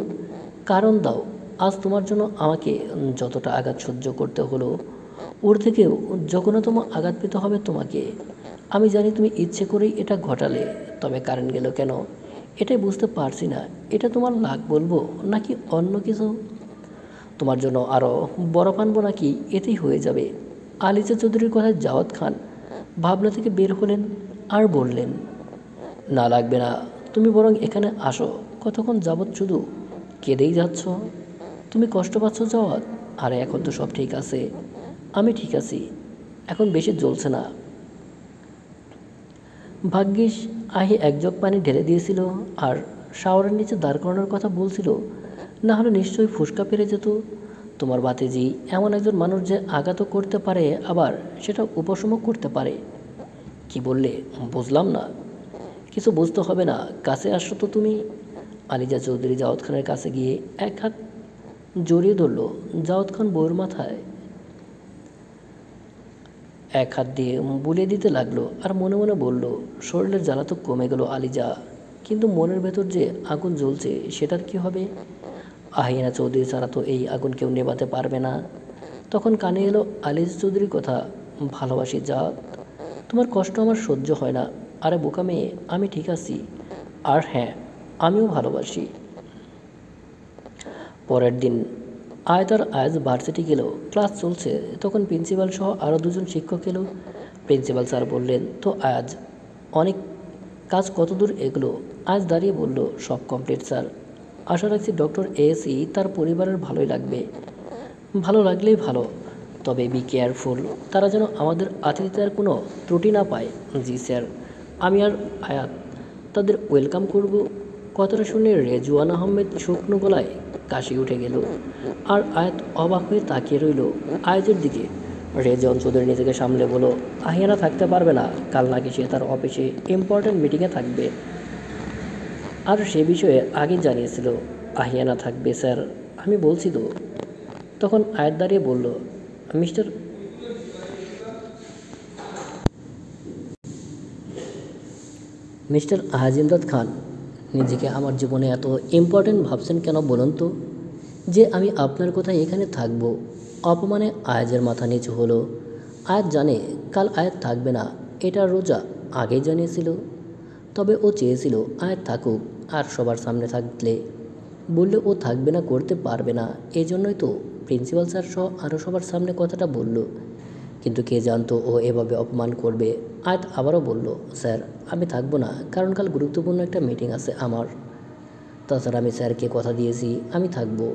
কারণ দাও। আজ তোমার জন্য আমাকে যতটা আঘাত সহ্য করতে হলো, ওর থেকেও যখনতম আঘাত পেতে হবে তোমাকে। আমি জানি তুমি ইচ্ছে করেই এটা ঘটালে, তবে কারেন্ট গেল কেন এটাই বুঝতে পারছি না। এটা তোমার লাগ বলবো নাকি অন্য কিছু? তোমার জন্য আরও বরফ আনবো নাকি এতেই হয়ে যাবে? আলিজা চৌধুরীর কথায় জাওয়াত খান ভাবনা থেকে বের হলেন আর বললেন, না লাগবে না, তুমি বরং এখানে আসো। কতক্ষণ যাবৎ শুধু কেঁদেই যাচ্ছ? তুমি কষ্ট পাচ্ছ জাওয়াত? আরে এখন তো সব ঠিক আছে, আমি ঠিক আছি, এখন বেশি জ্বলছে না। ভাগ্যিস আহি এক জগ পানি ঢেলে দিয়েছিল আর শাওয়ারের নিচে দাঁড় করানোর কথা বলছিল, না হলে নিশ্চয়ই ফুসকা পেরে যেত। তোমার ভাতিজি এমন একজন মানুষ যে আঘাতও করতে পারে আবার সেটা উপশমও করতে পারে। কি বললে বুঝলাম না? কিছু বুঝতে হবে না, কাছে আসো তো তুমি। আলিজা চৌধুরী জাওয়াত খানের কাছে গিয়ে এক হাত জড়িয়ে ধরল। জাওয়াত খান বউয়ের মাথায় এক হাত দিয়ে বুলিয়ে দিতে লাগলো আর মনে মনে বলল, শরীরের জ্বালা তো কমে গেল আলিজা, কিন্তু মনের ভেতর যে আগুন জ্বলছে সেটার কি হবে? আহিনা চৌধুরী ছাড়া তো এই আগুন কেউ নেভাতে পারবে না। তখন কানে এলো আলিজা চৌধুরীর কথা, ভালোবাসি জাত, তোমার কষ্ট আমার সহ্য হয় না। আরে বোকা মেয়ে, আমি ঠিক আছি, আর হ্যাঁ, আমিও ভালোবাসি। পরের দিন আয়াত আর আয়াজ ভার্সিটি গেল। ক্লাস চলছে, তখন প্রিন্সিপাল সহ আরও দুজন শিক্ষক এলো। প্রিন্সিপাল স্যার বললেন, তো আয়াজ অনেক কাজ কত দূর এগলো? আয়াজ দাঁড়িয়ে বলল, সব কমপ্লিট স্যার। আশা রাখছি ডক্টর এসি তার পরিবারের ভালোই লাগবে। ভালো লাগলেই ভালো, তবে বি কেয়ারফুল, তারা যেন আমাদের আতিথ্যের কোনো ত্রুটি না পায়। জি স্যার। আমি আর আয়াত তাদের ওয়েলকাম করব। কথাটা শুনে রেজওয়ান আহমেদ শুকনো গলায় কাশি উঠে গেল আর আয়াত অবাক হয়ে তাকিয়ে রইল আয়াজের দিকে। রেজন চৌধুরী নিজেকে সামলে বলল, আহিয়ানা থাকতে পারবে না, কাল নাকি সে তার অফিসে ইম্পর্ট্যান্ট মিটিংয়ে থাকবে, আর সে বিষয়ে আগে জানিয়েছিল। আহিয়ানা থাকবে স্যার, আমি বলছি তো। তখন আয়াত দাঁড়িয়ে বলল, মিস্টার মিস্টার আজিমদাদ খান, নিজেকে আমার জীবনে এত ইম্পর্ট্যান্ট ভাবছেন কেন বলুন তো, যে আমি আপনার কথায় এখানে থাকব? অপমানে আয়াজের মাথা নিচু হলো। আয়াত জানে কাল আয়াত থাকবে না, এটা রোজা আগেই জানিয়েছিল। তবে ও চেয়েছিল আয়াত থাকুক, আর সবার সামনে থাকলে বললে ও থাকবে না, করতে পারবে না। এই জন্যই তো প্রিন্সিপাল স্যার সহ আরও সবার সামনে কথাটা বলল। কিন্তু কে জানতো ও এভাবে অপমান করবে। আয়াত আবারও বলল, স্যার আমি থাকবো না, কারণ কাল গুরুত্বপূর্ণ একটা মিটিং আছে আমার। তাছাড়া আমি স্যারকে কথা দিয়েছি আমি থাকবো।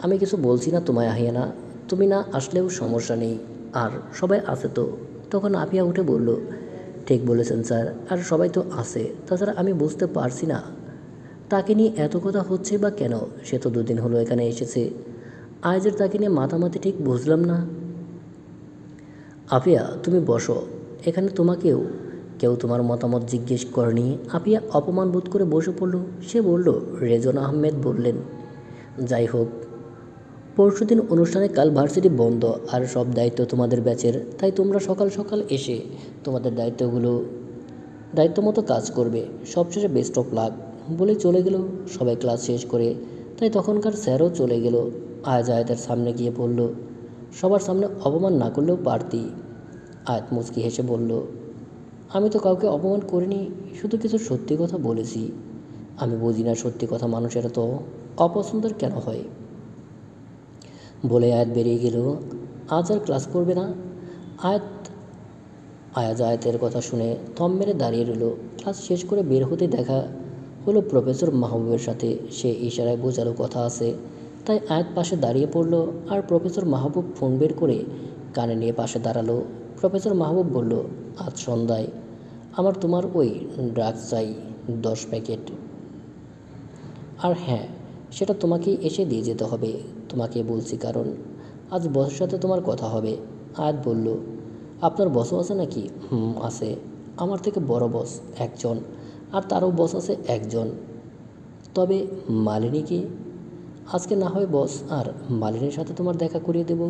আমি কিছু বলছি না তোমায় আহিয়ানা, তুমি না আসলেও সমস্যা নেই, আর সবাই আছে তো। তখন আপিয়া উঠে বলল, ঠিক বলেছেন স্যার, আর সবাই তো আছে। তাছাড়া আমি বুঝতে পারছি না তাকে নিয়ে এত কথা হচ্ছে বা কেন। সে তো 2 দিন হলো এখানে এসেছে, আজের তাকে নিয়ে মাতামাতি ঠিক বুঝলাম না। আপিয়া তুমি বসো, এখানে তোমাকেও কেউ তোমার মতামত জিজ্ঞেস করেনি। আপিয়া অপমান বোধ করে বসে পড়ল। সে বলল, রেজন আহমেদ বললেন, যাই হোক, পরশুদিন অনুষ্ঠানে কাল ভার্সিটি বন্ধ, আর সব দায়িত্ব তোমাদের ব্যাচের, তাই তোমরা সকাল সকাল এসে তোমাদের দায়িত্ব মতো কাজ করবে। সবশেষে বেস্ট অফ লাক বলে চলে গেল। সবাই ক্লাস শেষ করে, তাই তখনকার স্যারও চলে গেল। আয়াজ আয়াতের সামনে গিয়ে পড়ল, সবার সামনে অপমান না করলেও পারতি। আয়াত মুচকি হেসে বলল, আমি তো কাউকে অপমান করিনি, শুধু কিছু সত্যি কথা বলেছি। আমি বুঝি না সত্যি কথা মানুষের তো অপছন্দের কেন হয়। বলে আয়াত বেরিয়ে গেল। আজ আর ক্লাস করবে না। আয়াজ আয়াতের কথা শুনে থম মেরে দাঁড়িয়ে রইল। ক্লাস শেষ করে বের হতে দেখা হলো প্রফেসর মাহবুবের সাথে। সে ইশারায় বোঝালো কথা আছে, তাই আয়াত পাশে দাঁড়িয়ে পড়ল। আর প্রফেসর মাহবুব ফোন বের করে কানে নিয়ে পাশে দাঁড়ালো। প্রফেসর মাহবুব বলল, আজ সন্ধ্যায় আমার তোমার ওই ড্রাগস চাই 10 প্যাকেট। আর হ্যাঁ, সেটা তোমাকেই এসে দিয়ে যেতে হবে। তোমাকে বলছি কারণ আজ বসের সাথে তোমার কথা হবে। আয়াত বলল, আপনার বসও আছে নাকি? আছে। আমার থেকে বড় বস একজন, আর তারও বস আছে একজন। তবে মালিনীকে আজকে না হয় বস আর মালিনীর সাথে তোমার দেখা করিয়ে দেব।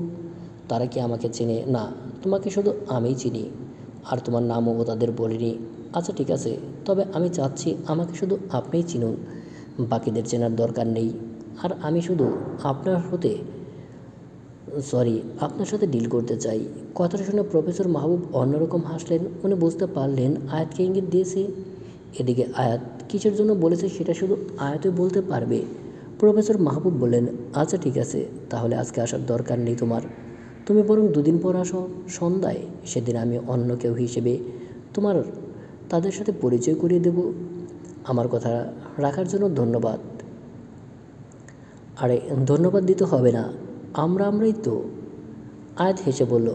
তারা কি আমাকে চেনে? না, তোমাকে শুধু আমিই চিনি, আর তোমার নামও ও তাদের বলিনি। আচ্ছা ঠিক আছে, তবে আমি চাচ্ছি আমাকে শুধু আপনিই চিনুন, বাকিদের চেনার দরকার নেই। আর আমি শুধু আপনার সাথে ডিল করতে চাই। কথাটা শুনে প্রফেসর মাহবুব অন্যরকম হাসলেন। উনি বুঝতে পারলেন আয়াতকে ইঙ্গিত দিয়েছে। এদিকে আয়াত কিসের জন্য বলেছে সেটা শুধু আয়াতই বলতে পারবে। প্রফেসর মাহবুব বললেন, আচ্ছা ঠিক আছে, তাহলে আজকে আসার দরকার নেই তোমার। তুমি বরং 2 দিন পর আসো সন্ধ্যায়। সেদিন আমি অন্য কেউ হিসেবে তোমার তাদের সাথে পরিচয় করিয়ে দেব। আমার কথা রাখার জন্য ধন্যবাদ। আরে ধন্যবাদ দিতে হবে না, আমরাই তো। আয়াত হেসে বলল,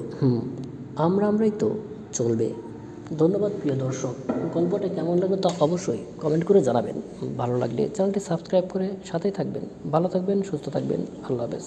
আমরাই তো, চলবে। ধন্যবাদ প্রিয় দর্শক, গল্পটা কেমন লাগলো তা অবশ্যই কমেন্ট করে জানাবেন। ভালো লাগলে চ্যানেলটি সাবস্ক্রাইব করে সাথেই থাকবেন। ভালো থাকবেন, সুস্থ থাকবেন, আল্লাহ হাফেজ।